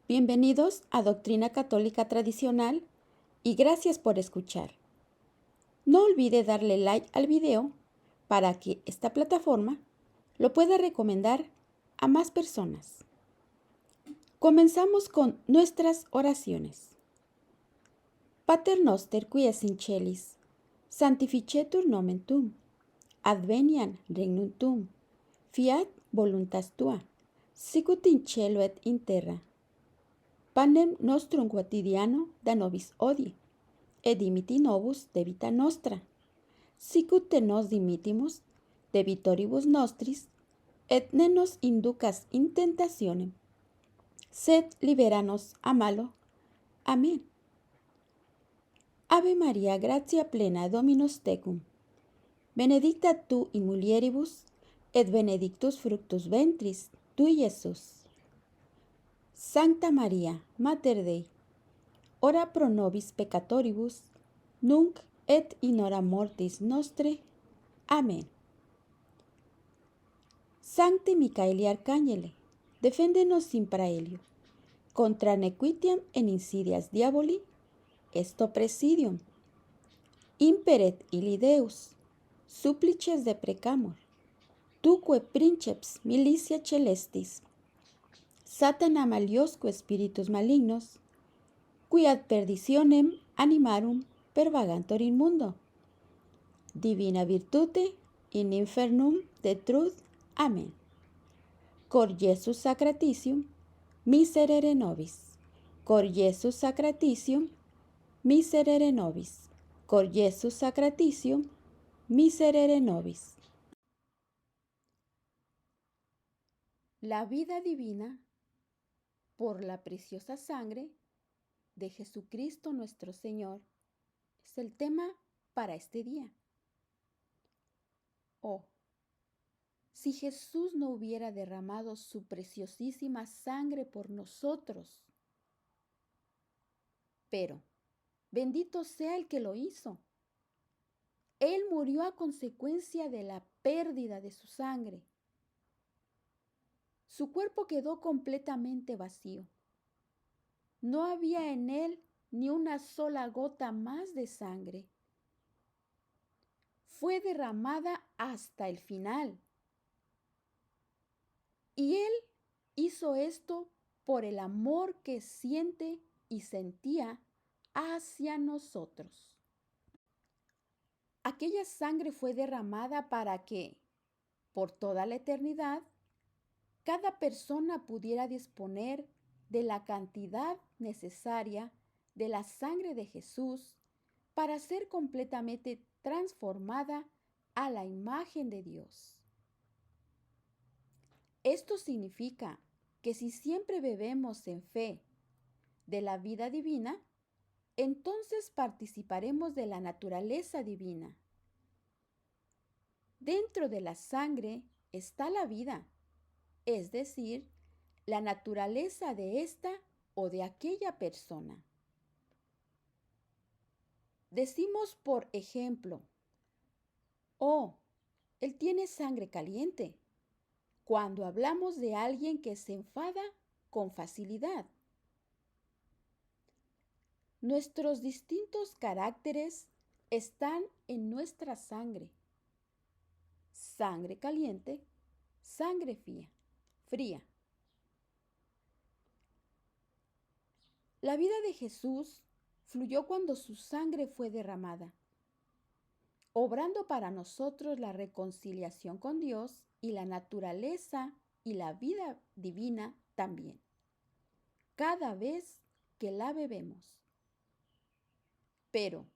Bienvenidos a Doctrina Católica Tradicional y gracias por escuchar. No olvide darle like al video para que esta plataforma lo pueda recomendar a más personas. Comenzamos con nuestras oraciones. Pater noster qui es in celis, sanctificetur nomen tuum, adveniat regnum tuum, fiat voluntas tua, sicut in cielo et in terra. Panem nostrum quotidiano da nobis hodie, et dimiti nobis debita nostra, sicut te nos dimittimus debitoribus nostris, et ne nos inducas in tentationem, sed libera nos a malo. Amén. Ave María, gratia plena, Dominus tecum, benedicta tu in mulieribus, et benedictus fructus ventris tui, Iesus. Sancta María, Mater Dei, ora pro nobis peccatoribus, nunc et in hora mortis nostre. Amén. Sancte Micaeli Arcángele, defendenos in praelio, contra nequitiam en insidias diaboli, esto presidium. Imperet illi Deus, supplices deprecamur, tuque princeps militia celestis, Satana maliosque spiritus malignos, qui ad perditionem animarum pervagantur in mundo. Divina virtute in infernum detruit. Amén. Cor Iesus sacratitium, miserere nobis. Cor Iesus sacratitium, miserere nobis. Cor Iesus sacratitium, miserere nobis. La vida divina por la preciosa sangre de Jesucristo nuestro Señor es el tema para este día. Oh, si Jesús no hubiera derramado su preciosísima sangre por nosotros. Pero, bendito sea el que lo hizo. Él murió a consecuencia de la pérdida de su sangre. Su cuerpo quedó completamente vacío. No había en él ni una sola gota más de sangre. Fue derramada hasta el final. Y Él hizo esto por el amor que siente y sentía hacia nosotros. Aquella sangre fue derramada para que, por toda la eternidad, cada persona pudiera disponer de la cantidad necesaria de la sangre de Jesús para ser completamente transformada a la imagen de Dios. Esto significa que si siempre bebemos en fe de la vida divina, entonces participaremos de la naturaleza divina. Dentro de la sangre está la vida, es decir, la naturaleza de esta o de aquella persona. Decimos, por ejemplo, oh, él tiene sangre caliente, cuando hablamos de alguien que se enfada con facilidad. Nuestros distintos caracteres están en nuestra sangre. Sangre caliente, sangre fría. La vida de Jesús fluyó cuando su sangre fue derramada, obrando para nosotros la reconciliación con Dios y la naturaleza y la vida divina también, cada vez que la bebemos. Pero,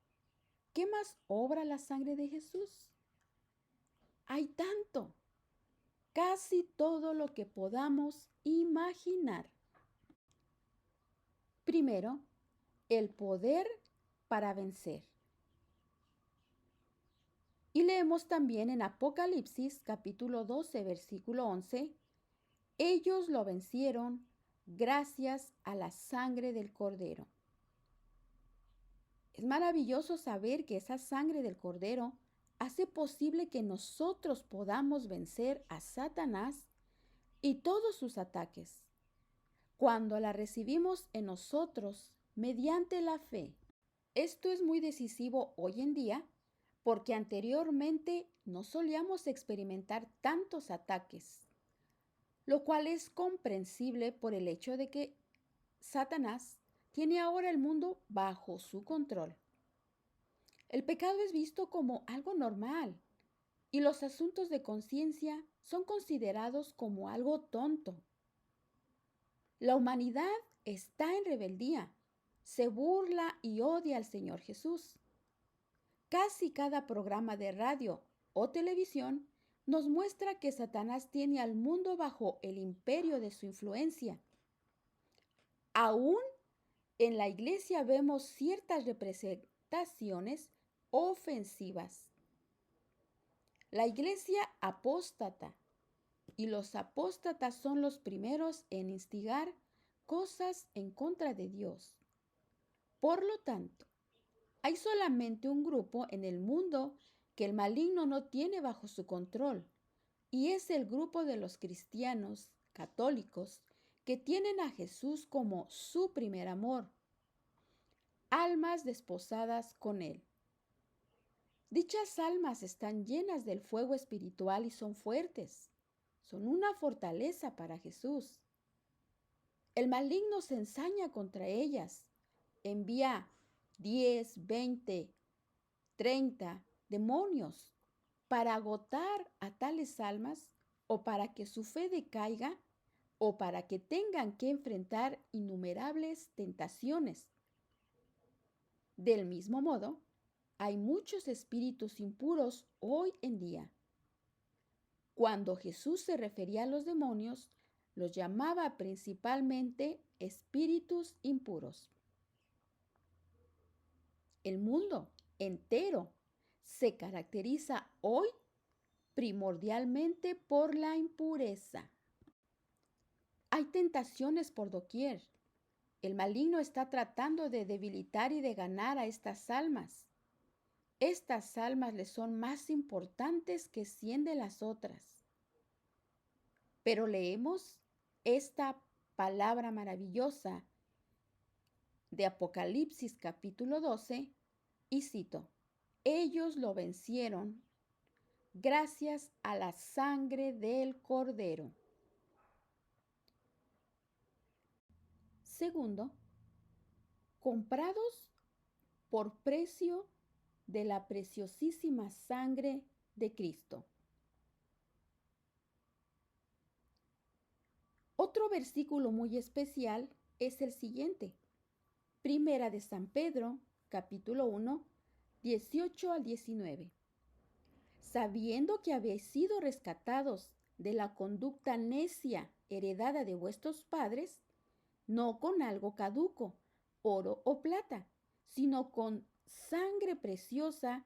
¿qué más obra la sangre de Jesús? Hay tanto, casi todo lo que podamos imaginar. Primero, el poder para vencer. Y leemos también en Apocalipsis capítulo 12, versículo 11, ellos lo vencieron gracias a la sangre del Cordero. Es maravilloso saber que esa sangre del Cordero hace posible que nosotros podamos vencer a Satanás y todos sus ataques. cuando la recibimos en nosotros mediante la fe. Esto es muy decisivo hoy en día porque anteriormente no solíamos experimentar tantos ataques, lo cual es comprensible por el hecho de que Satanás tiene ahora el mundo bajo su control. El pecado es visto como algo normal y los asuntos de conciencia son considerados como algo tonto. La humanidad está en rebeldía, se burla y odia al Señor Jesús. Casi cada programa de radio o televisión nos muestra que Satanás tiene al mundo bajo el imperio de su influencia. Aún en la iglesia vemos ciertas representaciones ofensivas. La iglesia apóstata y los apóstatas son los primeros en instigar cosas en contra de Dios. Por lo tanto, hay solamente un grupo en el mundo que el maligno no tiene bajo su control, y es el grupo de los cristianos católicos que tienen a Jesús como su primer amor, almas desposadas con Él. Dichas almas están llenas del fuego espiritual y son fuertes. Son una fortaleza para Jesús. El maligno se ensaña contra ellas. Envía 10, 20, 30 demonios para agotar a tales almas o para que su fe decaiga o para que tengan que enfrentar innumerables tentaciones. Del mismo modo, hay muchos espíritus impuros hoy en día. Cuando Jesús se refería a los demonios, los llamaba principalmente espíritus impuros. El mundo entero se caracteriza hoy primordialmente por la impureza. Hay tentaciones por doquier. El maligno está tratando de debilitar y de ganar a estas almas. Estas almas le son más importantes que 100 de las otras. Pero leemos esta palabra maravillosa de Apocalipsis capítulo 12 y cito: ellos lo vencieron gracias a la sangre del Cordero. Segundo, comprados por precio de la preciosísima sangre de Cristo. Otro versículo muy especial es el siguiente. Primera de San Pedro, capítulo 1, 18 al 19. Sabiendo que habéis sido rescatados de la conducta necia heredada de vuestros padres, no con algo caduco, oro o plata, sino con sangre preciosa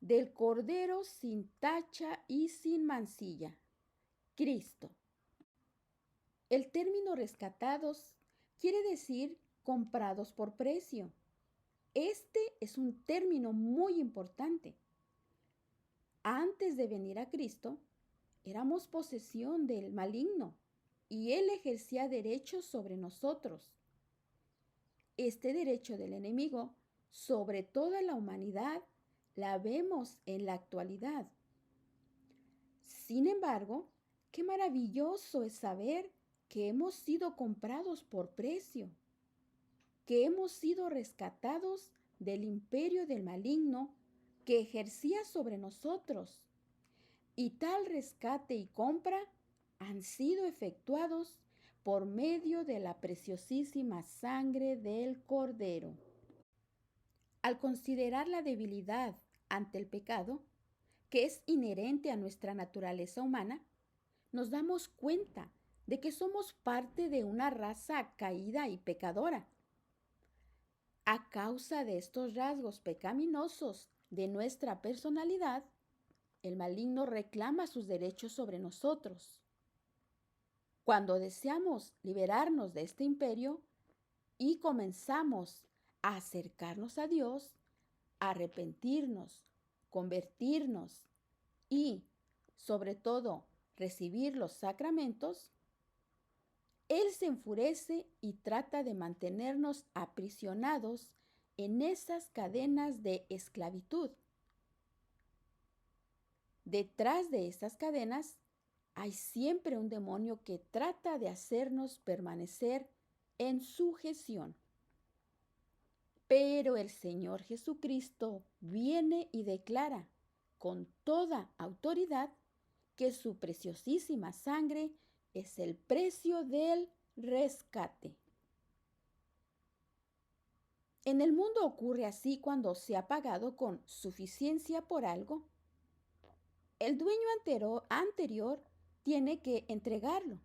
del Cordero sin tacha y sin mancilla, Cristo. El término rescatados quiere decir comprados por precio. Este es un término muy importante. Antes de venir a Cristo, éramos posesión del maligno y él ejercía derechos sobre nosotros. Este derecho del enemigo sobre toda la humanidad la vemos en la actualidad. Sin embargo, qué maravilloso es saber que hemos sido comprados por precio, que hemos sido rescatados del imperio del maligno que ejercía sobre nosotros. Y tal rescate y compra han sido efectuados por medio de la preciosísima sangre del Cordero. Al considerar la debilidad ante el pecado, que es inherente a nuestra naturaleza humana, nos damos cuenta de que somos parte de una raza caída y pecadora. A causa de estos rasgos pecaminosos de nuestra personalidad, el maligno reclama sus derechos sobre nosotros. Cuando deseamos liberarnos de este imperio y comenzamos a acercarnos a Dios, a arrepentirnos, convertirnos y, sobre todo, recibir los sacramentos, Él se enfurece y trata de mantenernos aprisionados en esas cadenas de esclavitud. Detrás de estas cadenas hay siempre un demonio que trata de hacernos permanecer en sujeción. Pero el Señor Jesucristo viene y declara con toda autoridad que su preciosísima sangre es el precio del rescate. En el mundo ocurre así cuando se ha pagado con suficiencia por algo. El dueño anterior tiene que entregarlo.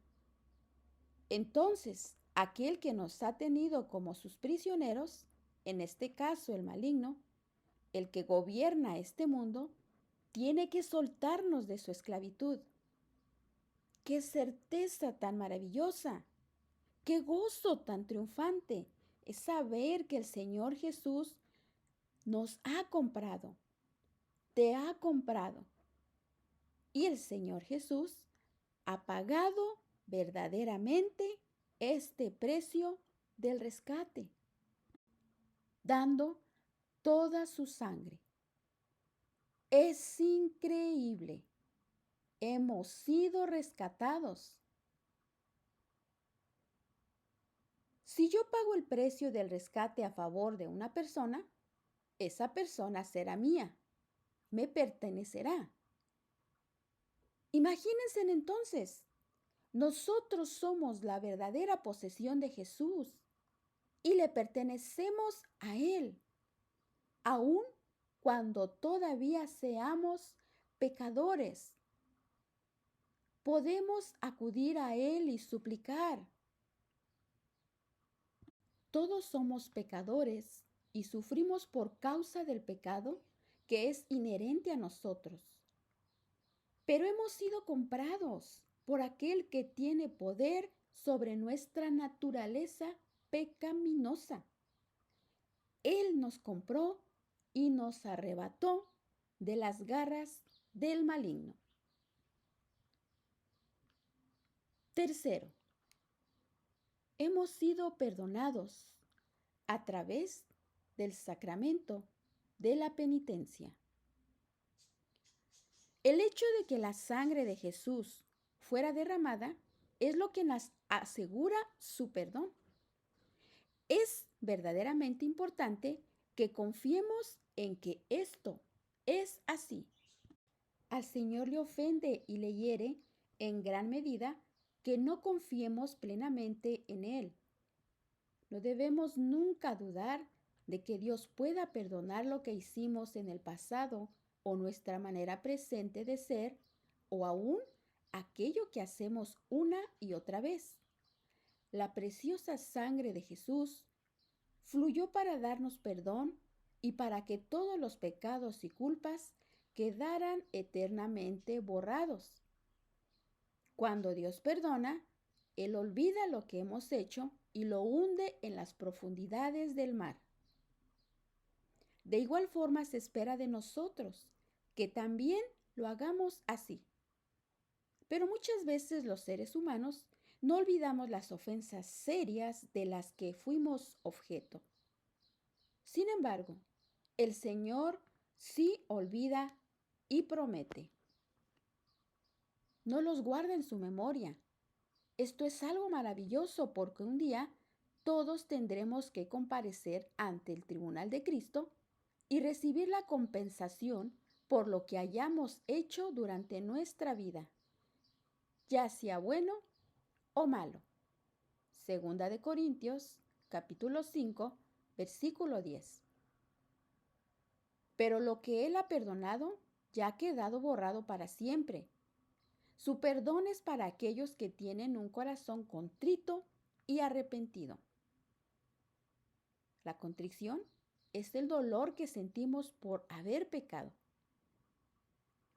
Entonces, aquel que nos ha tenido como sus prisioneros, en este caso el maligno, el que gobierna este mundo, tiene que soltarnos de su esclavitud. ¡Qué certeza tan maravillosa! ¡Qué gozo tan triunfante! Es saber que el Señor Jesús nos ha comprado, te ha comprado. Y el Señor Jesús ha pagado verdaderamente este precio del rescate, dando toda su sangre. Es increíble. Hemos sido rescatados. Si yo pago el precio del rescate a favor de una persona, esa persona será mía, me pertenecerá. Imagínense entonces, nosotros somos la verdadera posesión de Jesús y le pertenecemos a Él, aun cuando todavía seamos pecadores. Podemos acudir a Él y suplicar. Todos somos pecadores y sufrimos por causa del pecado que es inherente a nosotros. Pero hemos sido comprados por aquel que tiene poder sobre nuestra naturaleza pecaminosa. Él nos compró y nos arrebató de las garras del maligno. Tercero, hemos sido perdonados a través del sacramento de la penitencia. El hecho de que la sangre de Jesús fuera derramada es lo que nos asegura su perdón. Es verdaderamente importante que confiemos en que esto es así. Al Señor le ofende y le hiere en gran medida que no confiemos plenamente en Él. No debemos nunca dudar de que Dios pueda perdonar lo que hicimos en el pasado o nuestra manera presente de ser o aún aquello que hacemos una y otra vez. La preciosa sangre de Jesús fluyó para darnos perdón y para que todos los pecados y culpas quedaran eternamente borrados. Cuando Dios perdona, Él olvida lo que hemos hecho y lo hunde en las profundidades del mar. De igual forma se espera de nosotros que también lo hagamos así. Pero muchas veces los seres humanos no olvidamos las ofensas serias de las que fuimos objeto. Sin embargo, el Señor sí olvida y promete. No los guarda en su memoria. Esto es algo maravilloso porque un día todos tendremos que comparecer ante el tribunal de Cristo y recibir la compensación por lo que hayamos hecho durante nuestra vida, ya sea bueno o malo. Segunda de Corintios, capítulo 5, versículo 10. Pero lo que Él ha perdonado ya ha quedado borrado para siempre. Su perdón es para aquellos que tienen un corazón contrito y arrepentido. La contrición es el dolor que sentimos por haber pecado.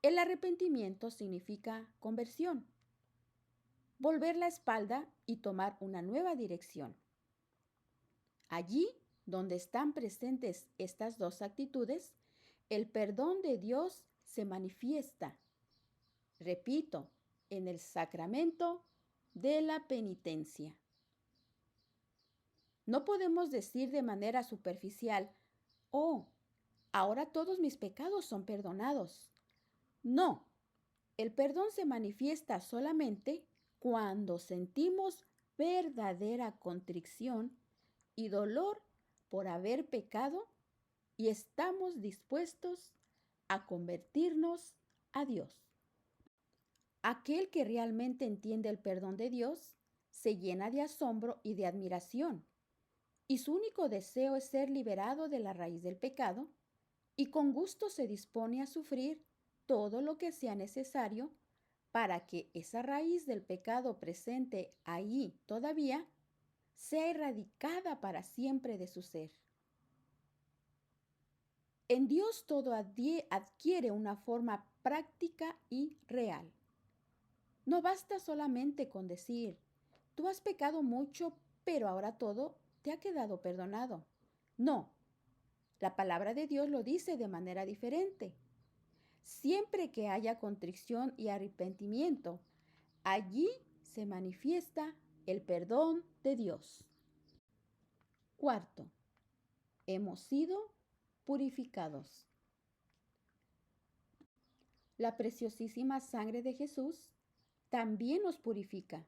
El arrepentimiento significa conversión, volver la espalda y tomar una nueva dirección. Allí donde están presentes estas dos actitudes, el perdón de Dios se manifiesta. Repito, en el sacramento de la penitencia. No podemos decir de manera superficial, oh, ahora todos mis pecados son perdonados. No, el perdón se manifiesta solamente cuando sentimos verdadera contrición y dolor por haber pecado y estamos dispuestos a convertirnos a Dios. Aquel que realmente entiende el perdón de Dios se llena de asombro y de admiración, y su único deseo es ser liberado de la raíz del pecado, y con gusto se dispone a sufrir todo lo que sea necesario para que esa raíz del pecado presente ahí todavía sea erradicada para siempre de su ser. En Dios todo adquiere una forma práctica y real. No basta solamente con decir, tú has pecado mucho, pero ahora todo te ha quedado perdonado. No, la palabra de Dios lo dice de manera diferente. Siempre que haya contrición y arrepentimiento, allí se manifiesta el perdón de Dios. Cuarto, hemos sido purificados. La preciosísima sangre de Jesús también nos purifica.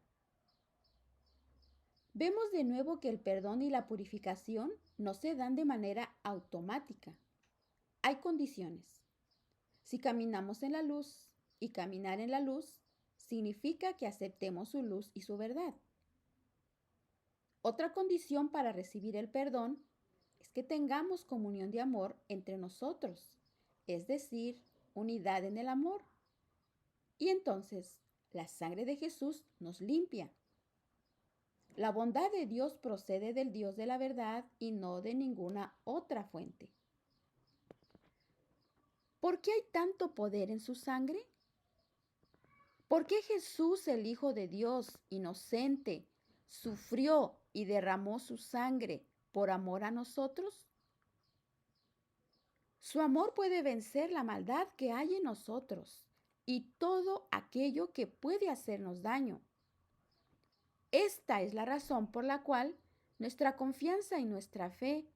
Vemos de nuevo que el perdón y la purificación no se dan de manera automática. Hay condiciones. Si caminamos en la luz, y caminar en la luz significa que aceptemos su luz y su verdad. Otra condición para recibir el perdón es que tengamos comunión de amor entre nosotros, es decir, unidad en el amor. Y entonces la sangre de Jesús nos limpia. La bondad de Dios procede del Dios de la verdad y no de ninguna otra fuente. ¿Por qué hay tanto poder en su sangre? ¿Por qué Jesús, el Hijo de Dios, inocente, sufrió y derramó su sangre por amor a nosotros? Su amor puede vencer la maldad que hay en nosotros y todo aquello que puede hacernos daño. Esta es la razón por la cual nuestra confianza y nuestra fe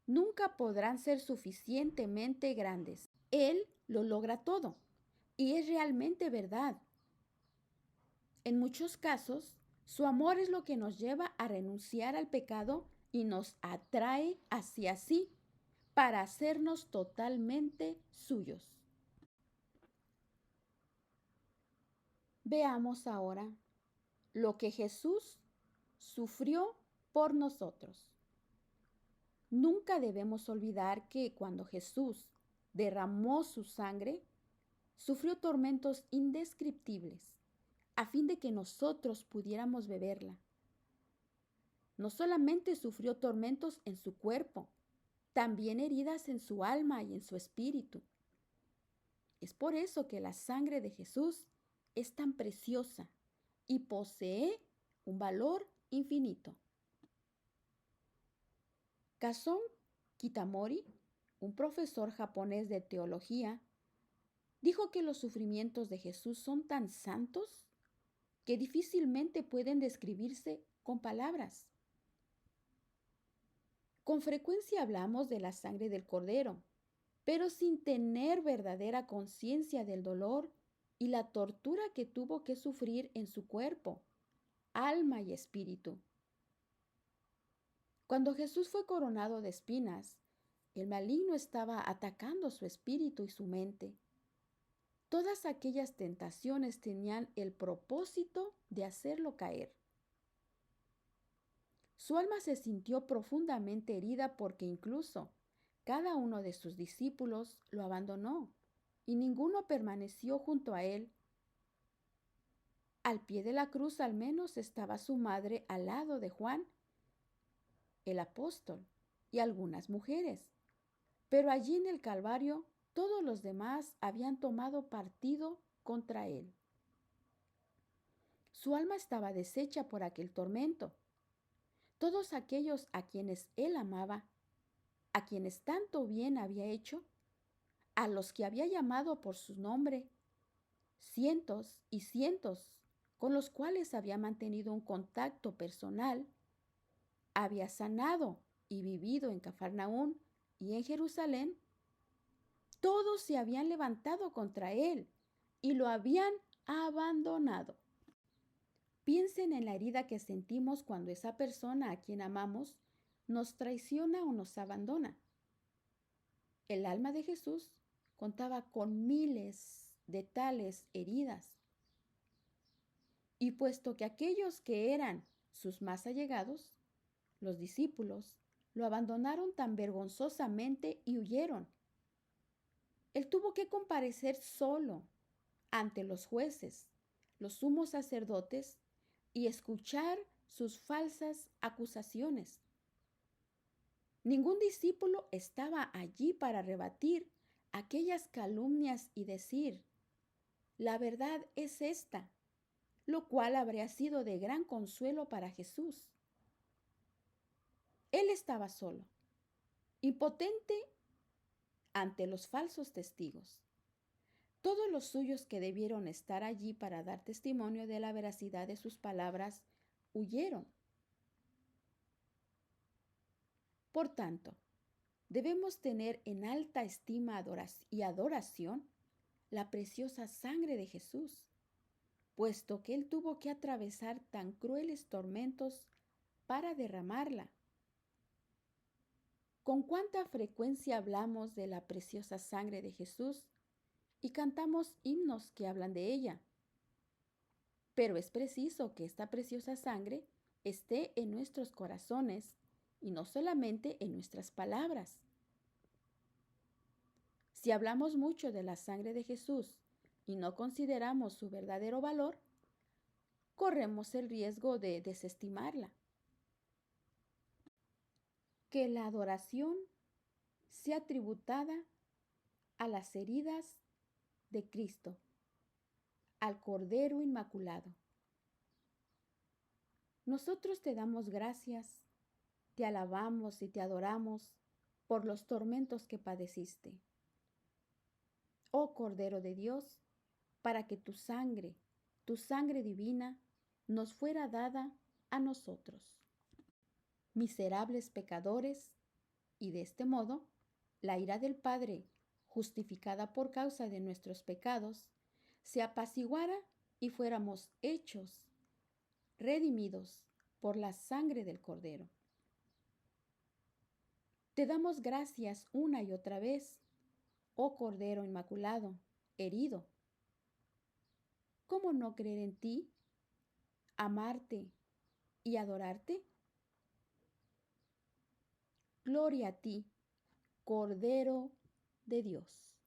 nunca podrán ser suficientemente grandes. Él lo logra todo y es realmente verdad. En muchos casos, su amor es lo que nos lleva a renunciar al pecado y nos atrae hacia sí para hacernos totalmente suyos. Veamos ahora lo que Jesús sufrió por nosotros. Nunca debemos olvidar que cuando Jesús derramó su sangre, sufrió tormentos indescriptibles a fin de que nosotros pudiéramos beberla. No solamente sufrió tormentos en su cuerpo, también heridas en su alma y en su espíritu. Es por eso que la sangre de Jesús es tan preciosa y posee un valor infinito. Kazun Kitamori, un profesor japonés de teología, dijo que los sufrimientos de Jesús son tan santos que difícilmente pueden describirse con palabras. Con frecuencia hablamos de la sangre del Cordero, pero sin tener verdadera conciencia del dolor y la tortura que tuvo que sufrir en su cuerpo, alma y espíritu. Cuando Jesús fue coronado de espinas, el maligno estaba atacando su espíritu y su mente. Todas aquellas tentaciones tenían el propósito de hacerlo caer. Su alma se sintió profundamente herida porque incluso cada uno de sus discípulos lo abandonó y ninguno permaneció junto a él. Al pie de la cruz al menos estaba su madre al lado de Juan, el apóstol, y algunas mujeres. Pero allí en el Calvario todos los demás habían tomado partido contra él. Su alma estaba deshecha por aquel tormento. Todos aquellos a quienes él amaba, a quienes tanto bien había hecho, a los que había llamado por su nombre, cientos y cientos con los cuales había mantenido un contacto personal, había sanado y vivido en Cafarnaún y en Jerusalén, todos se habían levantado contra él y lo habían abandonado. Piensen en la herida que sentimos cuando esa persona a quien amamos nos traiciona o nos abandona. El alma de Jesús contaba con miles de tales heridas. Y puesto que aquellos que eran sus más allegados, los discípulos, lo abandonaron tan vergonzosamente y huyeron, él tuvo que comparecer solo ante los jueces, los sumos sacerdotes, y escuchar sus falsas acusaciones. Ningún discípulo estaba allí para rebatir aquellas calumnias y decir, la verdad es esta, lo cual habría sido de gran consuelo para Jesús. Él estaba solo, impotente ante los falsos testigos. Todos los suyos que debieron estar allí para dar testimonio de la veracidad de sus palabras huyeron. Por tanto, debemos tener en alta estima y adoración la preciosa sangre de Jesús, puesto que Él tuvo que atravesar tan crueles tormentos para derramarla. ¿Con cuánta frecuencia hablamos de la preciosa sangre de Jesús y cantamos himnos que hablan de ella? Pero es preciso que esta preciosa sangre esté en nuestros corazones y no solamente en nuestras palabras. Si hablamos mucho de la sangre de Jesús y no consideramos su verdadero valor, corremos el riesgo de desestimarla. Que la adoración sea tributada a las heridas de Cristo, al Cordero Inmaculado. Nosotros te damos gracias, te alabamos y te adoramos por los tormentos que padeciste. Oh Cordero de Dios, para que tu sangre divina, nos fuera dada a nosotros, miserables pecadores, y de este modo, la ira del Padre, justificada por causa de nuestros pecados, se apaciguara y fuéramos hechos, redimidos por la sangre del Cordero. Te damos gracias una y otra vez, oh Cordero Inmaculado, herido. ¿Cómo no creer en ti, amarte y adorarte? Gloria a ti, Cordero de Dios.